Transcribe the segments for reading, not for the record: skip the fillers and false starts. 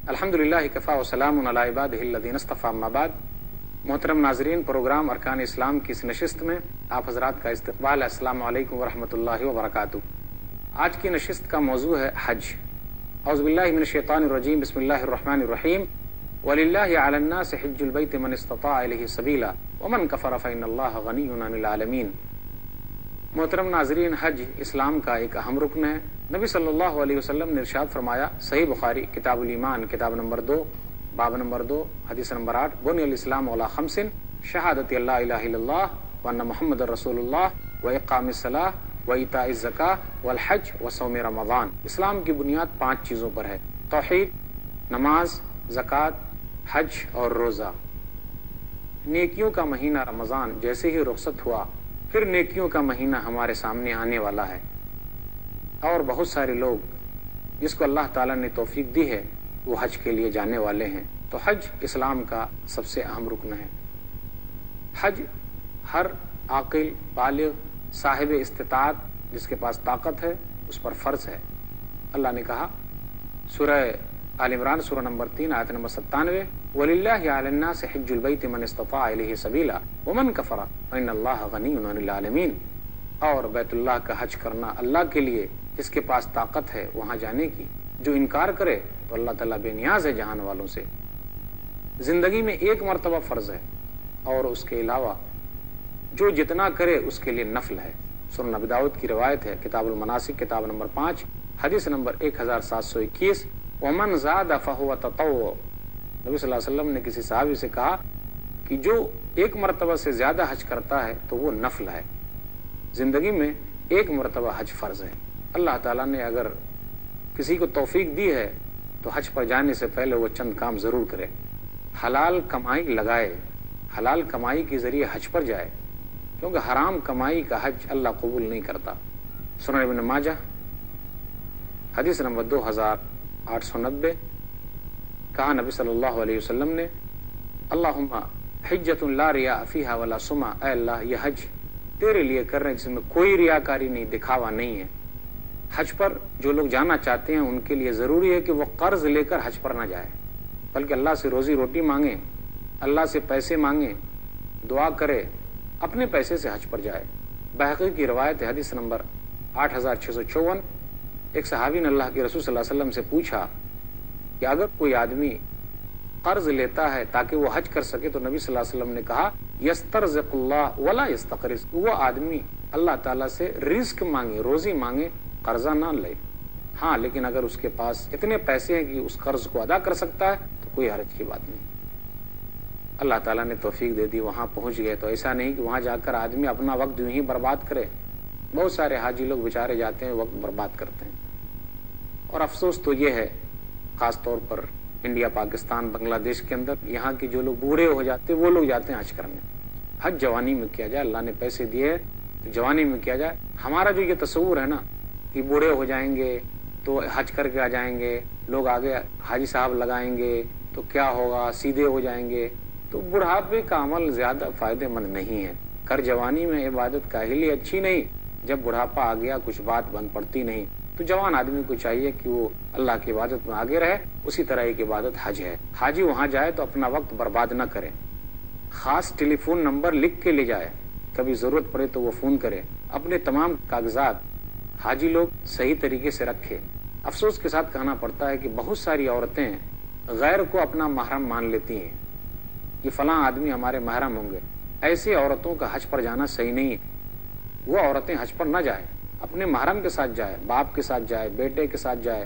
الحمدللہ کفا وسلام علی عبادہ الذین اصطفی اما بعد. محترم ناظرین، پروگرام ارکان اسلام کی اس نشست میں آپ حضرات کا استقبال ہے. السلام علیکم ورحمۃ اللہ وبرکاتہ. آج کی نشست کا موضوع ہے حج. اعوذ باللہ من الشیطان الرجیم، بسم اللہ الرحمن الرحیم. وَلِلَّهِ عَلَى النَّاسِ حِجُّ الْبَيْتِ مَنِ اسْتَطَاعَ إِلَيْهِ سَبِيلًا وَمَنْ كَفَرَ فَإِنَّ اللَّهَ غَنِيٌّ عَنِ الْعَالَمِينَ. محترم ناظرین، حج اسلام کا ایک اہم رکن ہے. نبی صلی اللہ علیہ وسلم نے ارشاد فرمایا، صحیح بخاری کتاب الایمان کتاب نمبر 2 باب نمبر 2 حدیث نمبر 8، بنی الاسلام علی خمس شہادت اللہ الہ الا اللہ وان محمد رسول اللہ واقام الصلاۃ وایتاء الزکاۃ والحج وصوم رمضان. اسلام کی بنیاد 5 چیزوں پر ہے: توحید، نماز، زکوٰۃ، حج اور روزہ. نیکیوں کا مہینہ رمضان جیسے ہی رخصت ہوا، پھر نیکیوں کا مہینہ ہمارے سامنے آنے والا ہے، اور بہت سارے لوگ جس کو اللہ تعالیٰ نے توفیق دی ہے وہ حج کے لیے جانے والے ہیں. تو حج اسلام کا سب سے اہم رکن ہے. حج ہر عاقل، بالغ، صاحب استطاعت جس کے پاس طاقت ہے اس پر فرض ہے. اللہ نے کہا سورہ آل عمران سورہ نمبر 3 آیت نمبر 97، وَلِلَّهِ عَلَى النَّاسِ حِجُّ الْبَيْتِ مَنِ اسْتَطَاعَ إِلَيْهِ سَبِيلًا وَمَنْ كَفَرَ فَإِنَّ اللَّهَ غَنِيٌّ عَنِ الْعَالَمِينَ. اور بیت اللہ کا حج کرنا اللہ کے لیے جس کے پاس طاقت ہے وہاں جانے کی. جو انکار کرے تو اللہ تعالیٰ بے نیاز ہے جہان والوں سے. زندگی میں ایک مرتبہ فرض ہے اور اس کے علاوہ جو جتنا کرے اس کے لیے نفل ہے. سنن ابی داؤد کی روایت ہے، کتاب المناسک کتاب نمبر 5 حدیث نمبر 1721، ومن زاد فہو تطوع. نبی صلی اللہ علیہ وسلم نے کسی صحابی سے کہا کہ جو ایک مرتبہ سے زیادہ حج کرتا ہے تو وہ نفل ہے. زندگی میں ایک مرتبہ حج فرض ہے. اللہ تعالیٰ نے اگر کسی کو توفیق دی ہے تو حج پر جانے سے پہلے وہ چند کام ضرور کرے. حلال کمائی لگائے، حلال کمائی کے ذریعے حج پر جائے، کیونکہ حرام کمائی کا حج اللہ قبول نہیں کرتا. سنن ابن ماجہ حدیث نمبر 2890، کہا نبی صلی اللہ علیہ وسلم نے، اللہم حجۃ لا ریاء فیہا ولا سمعہ. اے اللہ، یہ حج تیرے لیے کر رہے ہیں جس میں کوئی ریاکاری نہیں، دکھاوا نہیں ہے. حج پر جو لوگ جانا چاہتے ہیں ان کے لیے ضروری ہے کہ وہ قرض لے کر حج پر نہ جائے، بلکہ اللہ سے روزی روٹی مانگے، اللہ سے پیسے مانگے، دعا کرے، اپنے پیسے سے حج پر جائے. بہقی کی روایت ہے، حدیث نمبر 8654، ایک صحابی نے اللہ کے رسول صلی اللہ علیہ وسلم سے پوچھا کہ اگر کوئی آدمی قرض لیتا ہے تاکہ وہ حج کر سکے تو نبی صلی اللہ علیہ وسلم نے کہا یسترزق اللہ ولا یستقرض. وہ آدمی اللہ تعالیٰ سے رزق مانگے، روزی مانگے، قرضہ نہ لے. ہاں، لیکن اگر اس کے پاس اتنے پیسے ہیں کہ اس قرض کو ادا کر سکتا ہے تو کوئی حرج کی بات نہیں. اللہ تعالیٰ نے توفیق دے دی، وہاں پہنچ گئے. تو ایسا نہیں کہ وہاں جا کر آدمی اپنا وقت یوں ہی برباد کرے. بہت سارے حاجی لوگ بیچارے جاتے ہیں، وقت برباد کرتے ہیں. اور افسوس تو یہ ہے، خاص طور پر انڈیا، پاکستان، بنگلہ دیش کے اندر یہاں کے جو لوگ بوڑھے ہو جاتے ہیں وہ لوگ جاتے ہیں حج کرنے. حج جوانی میں کیا جائے، اللہ نے پیسے دیے تو جوانی میں کیا جائے. ہمارا جو یہ تصور ہے نا کہ بوڑھے ہو جائیں گے تو حج کر کے آ جائیں گے، لوگ آگے حاجی صاحب لگائیں گے تو کیا ہوگا، سیدھے ہو جائیں گے، تو بڑھاپے کا عمل زیادہ فائدہ مند نہیں ہے. کر جوانی میں عبادت کاہلی اچھی نہیں، جب بڑھاپا آ گیا کچھ بات بن پڑتی نہیں. تو جوان آدمی کو چاہیے کہ وہ اللہ کی عبادت میں آگے رہے. اسی طرح ایک عبادت حج ہے. حاجی وہاں جائے تو اپنا وقت برباد نہ کرے، خاص ٹیلی فون نمبر لکھ کے لے جائے، کبھی ضرورت پڑے تو وہ فون کرے. اپنے تمام کاغذات حاجی لوگ صحیح طریقے سے رکھے. افسوس کے ساتھ کہنا پڑتا ہے کہ بہت ساری عورتیں غیر کو اپنا محرم مان لیتی ہیں کہ فلاں آدمی ہمارے محرم ہوں گے. ایسی عورتوں کا حج پر جانا صحیح نہیں ہے. وہ عورتیں حج پر نہ جائیں، اپنے محرم کے ساتھ جائے، باپ کے ساتھ جائے، بیٹے کے ساتھ جائے،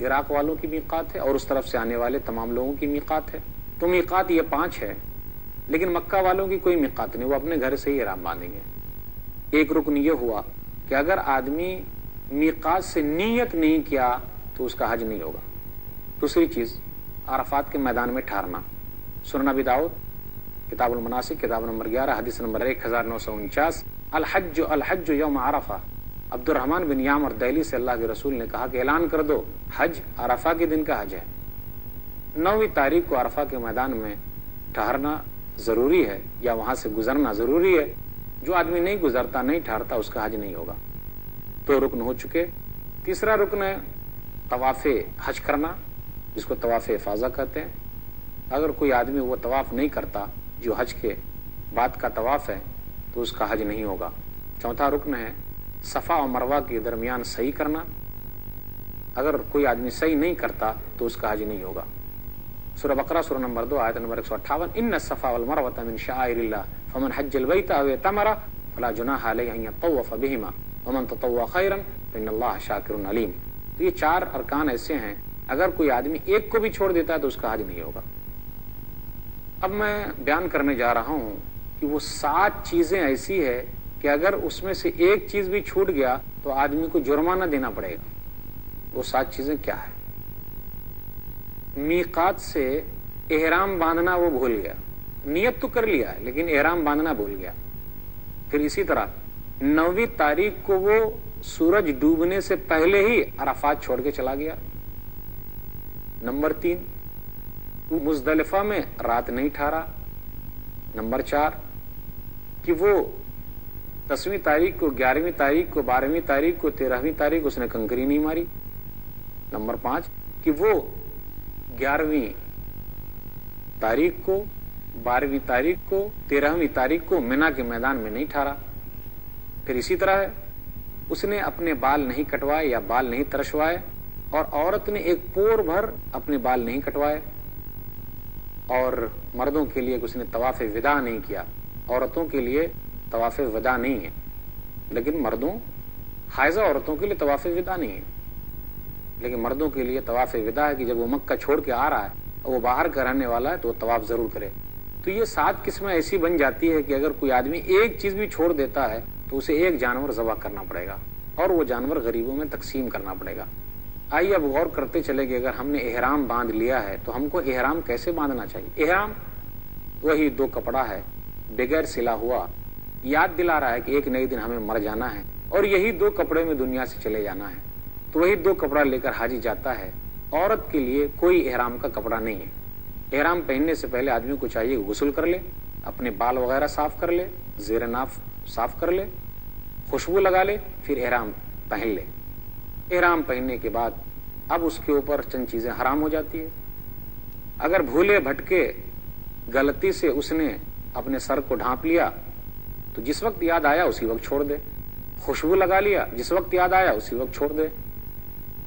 عراق والوں کی میقات ہے اور اس طرف سے آنے والے تمام لوگوں کی میقات ہے. تو میقات یہ 5 ہے، لیکن مکہ والوں کی کوئی میقات نہیں، وہ اپنے گھر سے ہی احرام باندھیں گے. ایک رکن یہ ہوا کہ اگر آدمی میقات سے نیت نہیں کیا تو اس کا حج نہیں ہوگا. دوسری چیز، عرفات کے میدان میں ٹھہرنا. سنن ابی داؤد کتاب المناسک کتاب نمبر 11 حدیث نمبر 1949، الحج الحج یوم عرفہ. عبد الرحمن بن یامر دہلی سے اللہ کے رسول نے کہا کہ اعلان کر دو، حج عرفہ کے دن کا حج ہے. 9 تاریخ کو عرفہ کے میدان میں ٹھہرنا ضروری ہے یا وہاں سے گزرنا ضروری ہے. جو آدمی نہیں گزرتا، نہیں ٹھہرتا، اس کا حج نہیں ہوگا. 2 رکن ہو چکے. تیسرا رکن ہے طواف حج کرنا، جس کو طواف افاضہ کہتے ہیں. اگر کوئی آدمی وہ طواف نہیں کرتا جو حج کے بعد کا طواف ہے تو اس کا حج نہیں ہوگا. چوتھا رکن ہے صفا اور مروہ کے درمیان صحیح کرنا. اگر کوئی آدمی صحیح نہیں کرتا تو اس کا حج نہیں ہوگا. سورہ بقرہ سورہ نمبر 2 آیت نمبر 158، ان الصفا والمروہ من شعائر اللہ فمن حج البیت او اعتمر فلا جناح علیہ ان یطوف بہما ومن تطوع خیرا فان اللہ شاکر علیم. تو یہ 4 ارکان ایسے ہیں، اگر کوئی آدمی ایک کو بھی چھوڑ دیتا ہے تو اس کا حج نہیں ہوگا. اب میں بیان کرنے جا رہا ہوں کہ وہ 7 چیزیں ایسی ہے کہ اگر اس میں سے ایک چیز بھی چھوٹ گیا تو آدمی کو جرمانہ دینا پڑے گا. وہ 7 چیزیں کیا ہے؟ میقات سے احرام باندھنا وہ بھول گیا. نیت تو کر لیا ہے لیکن احرام باندھنا بھول گیا. پھر اسی طرح 9 تاریخ کو وہ سورج ڈوبنے سے پہلے ہی عرفات چھوڑ کے چلا گیا. نمبر 3، وہ مزدلفہ میں رات نہیں ٹھہرا. نمبر 4 کہ وہ 10ویں تاریخ کو، 11ویں تاریخ کو، 12ویں تاریخ کو، 13ویں تاریخ اس نے کنکری نہیں ماری. نمبر 5 کہ وہ 11ویں تاریخ کو، 12ویں تاریخ کو، 13ویں تاریخ کو مینا کے میدان میں نہیں ٹھہرا. پھر اسی طرح ہے اس نے اپنے بال نہیں کٹوائے یا بال نہیں ترشوائے، اور عورت نے ایک پور بھر اپنے بال نہیں کٹوائے. اور مردوں کے لیے اس نے طواف وداع نہیں کیا. عورتوں کے لیے طواف وداع نہیں ہے، لیکن مردوں، حائضہ عورتوں کے لیے طواف وداع نہیں ہے، لیکن مردوں کے لیے طواف وداع ہے کہ جب وہ مکہ چھوڑ کے آ رہا ہے اور وہ باہر کا رہنے والا ہے تو وہ طواف ضرور کرے. تو یہ 7 قسمیں ایسی بن جاتی ہے کہ اگر کوئی آدمی ایک چیز بھی چھوڑ دیتا ہے تو اسے ایک جانور ذبح کرنا پڑے گا اور وہ جانور غریبوں میں تقسیم کرنا پڑے گا. آئیے اب غور کرتے چلے کہ اگر ہم نے احرام باندھ لیا ہے تو ہم کو احرام کیسے باندھنا چاہیے. احرام وہی 2 کپڑا ہے بغیر سلا ہوا، یاد دلا رہا ہے کہ ایک نئے دن ہمیں مر جانا ہے اور یہی 2 کپڑے میں دنیا سے چلے جانا ہے. تو وہی 2 کپڑا لے کر حاجی جاتا ہے. عورت کے لیے کوئی احرام کا کپڑا نہیں ہے. احرام پہننے سے پہلے آدمی کو چاہیے کہ غسل کر لے، اپنے بال وغیرہ صاف کر لے، زیر ناف صاف کر لے، خوشبو لگا لے، پھر احرام پہن لے. احرام پہننے کے بعد اب اس کے اوپر چند چیزیں حرام ہو جاتی ہے. اگر بھولے بھٹکے غلطی سے اس نے اپنے سر کو ڈھانپ لیا تو جس وقت یاد آیا اسی وقت چھوڑ دے. خوشبو لگا لیا، جس وقت یاد آیا اسی وقت چھوڑ دے.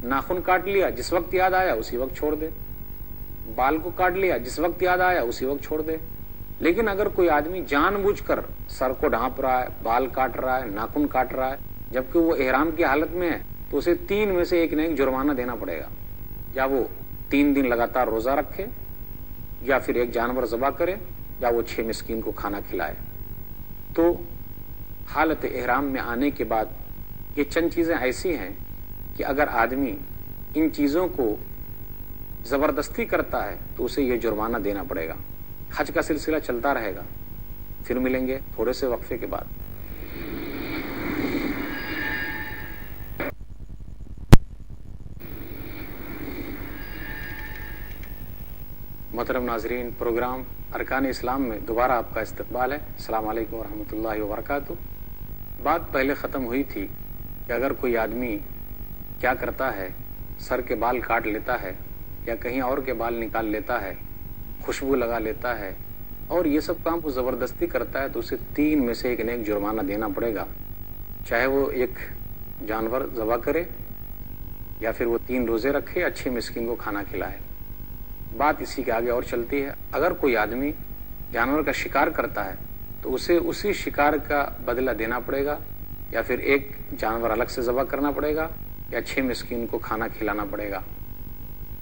ناخن کاٹ لیا، جس وقت یاد آیا اسی وقت چھوڑ دے. بال کو کاٹ لیا، جس وقت یاد آیا اسی وقت چھوڑ دے. لیکن اگر کوئی آدمی جان بوجھ کر سر کو ڈھانپ رہا ہے، بال کاٹ رہا ہے، ناخن کاٹ رہا ہے جبکہ وہ احرام کی حالت میں ہے تو اسے 3 میں سے ایک نہ ایک جرمانہ دینا پڑے گا. یا وہ 3 دن لگاتار روزہ رکھے، یا پھر ایک جانور ذبح کرے، یا وہ 6 مسکین کو کھانا کھلائے. تو حالت احرام میں آنے کے بعد یہ چند چیزیں ایسی ہیں کہ اگر آدمی ان چیزوں کو زبردستی کرتا ہے تو اسے یہ جرمانہ دینا پڑے گا. حج کا سلسلہ چلتا رہے گا. پھر ملیں گے تھوڑے سے وقفے کے بعد. محترم ناظرین، پروگرام ارکان اسلام میں دوبارہ آپ کا استقبال ہے. السلام علیکم ورحمۃ اللہ وبرکاتہ. بات پہلے ختم ہوئی تھی کہ اگر کوئی آدمی کیا کرتا ہے، سر کے بال کاٹ لیتا ہے یا کہیں اور کے بال نکال لیتا ہے، خوشبو لگا لیتا ہے اور یہ سب کام وہ زبردستی کرتا ہے تو اسے 3 میں سے ایک نہ ایک جرمانہ دینا پڑے گا. چاہے وہ ایک جانور ذبح کرے یا پھر وہ 3 روزے رکھے یا 6 مسکین کو کھانا کھلائے. بات اسی کے آگے اور چلتی ہے. اگر کوئی آدمی جانور کا شکار کرتا ہے تو اسے اسی شکار کا بدلہ دینا پڑے گا، یا پھر ایک جانور الگ سے ذبح کرنا پڑے گا، یا 6 مسکین کو کھانا کھلانا پڑے گا.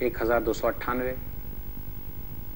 1298।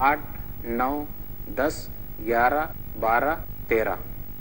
8, 9, 10, 11, 12, 13,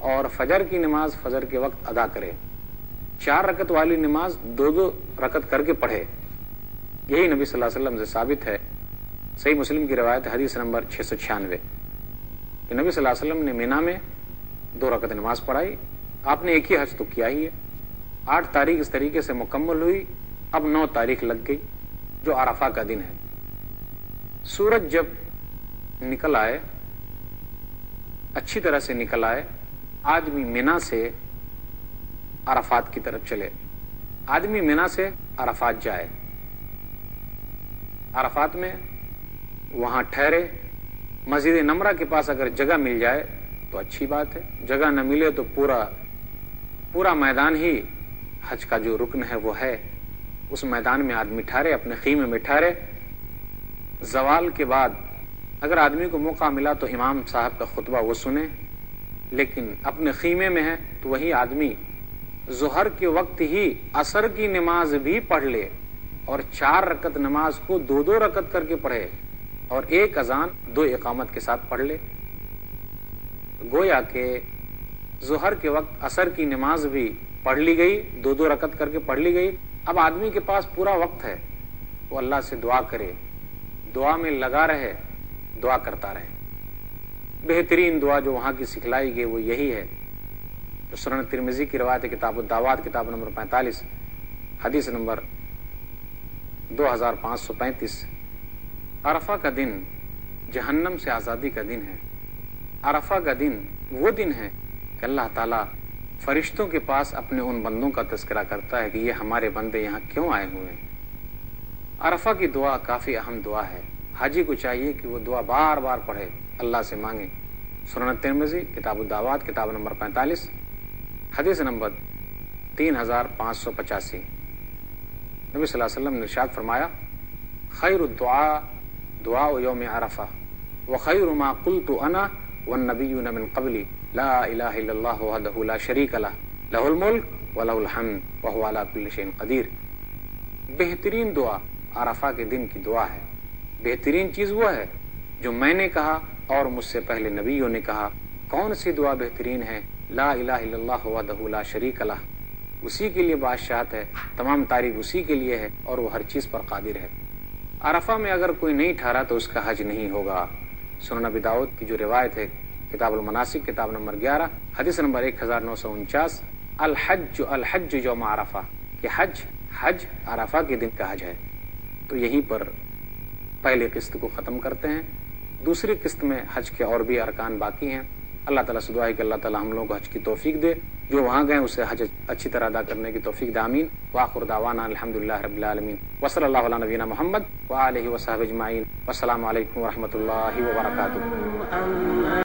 اور فجر کی نماز فجر کے وقت ادا کرے، 4 رکعت والی نماز 2 رکعت کر کے پڑھے۔ یہی نبی صلی اللہ علیہ وسلم سے ثابت ہے۔ صحیح مسلم کی روایت حدیث نمبر 696 کہ نبی صلی اللہ علیہ وسلم نے مینا میں 2 رکعت نماز پڑھائی۔ آپ نے ایک ہی حج تو کیا ہی ہے۔ 8 تاریخ اس طریقے سے مکمل ہوئی، اب 9 تاریخ لگ گئی جو عرفہ کا دن ہے۔ سورج جب نکل آئے، اچھی طرح سے نکل آئے، آدمی مینا سے عرفات کی طرف چلے، آدمی مینا سے عرفات جائے، عرفات میں وہاں ٹھہرے، مسجد نمرہ کے پاس اگر جگہ مل جائے تو اچھی بات ہے، جگہ نہ ملے تو پورا میدان ہی حج کا جو رکن ہے وہ ہے، اس میدان میں آدمی ٹھہرے، اپنے خیمے میں ٹھہرے۔ زوال کے بعد اگر آدمی کو موقع ملا تو امام صاحب کا خطبہ وہ سنے، لیکن اپنے خیمے میں ہے تو وہی آدمی ظہر کے وقت ہی عصر کی نماز بھی پڑھ لے اور 4 رکعت نماز کو 2 رکعت کر کے پڑھے اور 1 اذان 2 اقامت کے ساتھ پڑھ لے۔ گویا کہ ظہر کے وقت عصر کی نماز بھی پڑھ لی گئی، 2 رکعت کر کے پڑھ لی گئی۔ اب آدمی کے پاس پورا وقت ہے، وہ اللہ سے دعا کرے، دعا میں لگا رہے، دعا کرتا رہے۔ بہترین دعا جو وہاں کی سکھلائی گئی وہ یہی ہے جو سنن ترمذی کی روایت ہے، کتاب الدعوات کتاب نمبر 45 حدیث نمبر 2535۔ عرفہ کا دن جہنم سے آزادی کا دن ہے۔ عرفہ کا دن وہ دن ہے کہ اللہ تعالیٰ فرشتوں کے پاس اپنے ان بندوں کا تذکرہ کرتا ہے کہ یہ ہمارے بندے یہاں کیوں آئے ہوئے ہیں۔ عرفہ کی دعا کافی اہم دعا ہے، حاجی کو چاہیے کہ وہ دعا بار بار پڑھے، اللہ سے مانگے۔ سنن ترمذی کتاب الدعوات کتاب نمبر 45 حدیث نمبر 3585۔ نبی صلی اللہ علیہ وسلم نے ارشاد فرمایا، خیر الدعاء دعاء یوم عرفہ وخیر ما قلت انا والنبیون من قبلی لا الہ الا اللہ وحدہ لا شریک لہ لہ الملک ولہ الحمد وہو علی کل شیء قدیر۔ بہترین دعا عرفہ کے دن کی دعا ہے۔ بہترین چیز وہ ہے جو میں نے کہا اور مجھ سے پہلے نبیوں نے کہا۔ کون سی دعا بہترین ہے؟ لا الہ الا اللہ وحدہ لا شریک لہ، اسی کے لیے بادشاہت ہے، تمام تعریف اسی کے لیے ہے اور وہ ہر چیز پر قادر ہے۔ عرفہ میں اگر کوئی نہیں ٹھہرا تو اس کا حج نہیں ہوگا۔ سنن ابی داؤد کی جو روایت ہے کتاب المناسک کتاب نمبر 11 حدیث نمبر 1949، الحج یوم عرفہ، کہ حج عرفہ کے دن کا حج ہے۔ تو یہیں پر پہلی قسط کو ختم کرتے ہیں۔ دوسری قسط میں حج کے اور بھی ارکان باقی ہیں۔ اللہ تعالیٰ سے دعا ہے کہ اللہ تعالیٰ ہم لوگوں کو حج کی توفیق دے، جو وہاں گئے اسے حج اچھی طرح ادا کرنے کی توفیق دے، آمین۔ وآخر دعوانا الحمدللہ رب العالمین، وصلی اللہ علی نبینا محمد وآلہ وصحبہ اجمعین، والسلام علیکم ورحمۃ اللہ وبرکاتہ۔